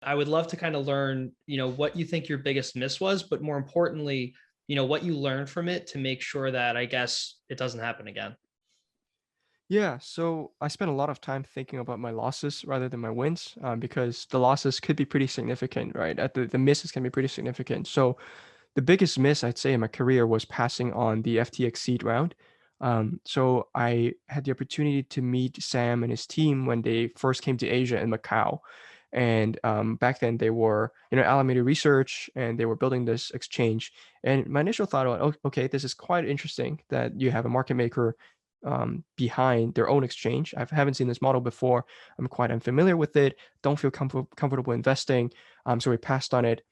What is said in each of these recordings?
I would love to kind of learn, what you think your biggest miss was, but more importantly, what you learned from it to make sure that I guess it doesn't happen again. Yeah, so I spent a lot of time thinking about my losses rather than my wins, because the losses could be pretty significant, right? The misses can be pretty significant. So the biggest miss I'd say in my career was passing on the FTX seed round. So I had the opportunity to meet Sam and his team when they first came to Asia in Macau. And back then they were, Alameda Research, and they were building this exchange. And my initial thought was, oh, okay, this is quite interesting that you have a market maker behind their own exchange. I haven't seen this model before. I'm quite unfamiliar with it. Don't feel comfortable investing. So we passed on it.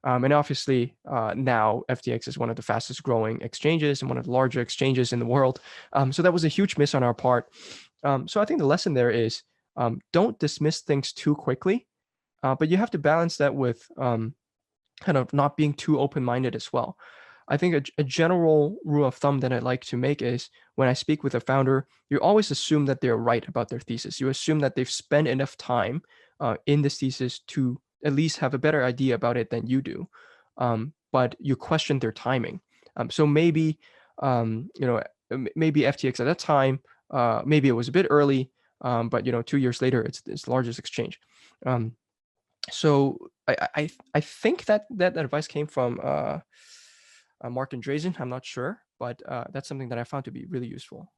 And obviously, now FTX is one of the fastest growing exchanges and one of the larger exchanges in the world. So that was a huge miss on our part. So I think the lesson there is, don't dismiss things too quickly, but you have to balance that with kind of not being too open minded as well. I think a general rule of thumb that I like to make is when I speak with a founder, you always assume that they're right about their thesis. You assume that they've spent enough time in this thesis to at least have a better idea about it than you do. But you question their timing. So maybe, maybe FTX at that time, maybe it was a bit early, but 2 years later, it's the largest exchange. Um, so I think that advice came from Martin Drazen. I'm not sure, but that's something that I found to be really useful.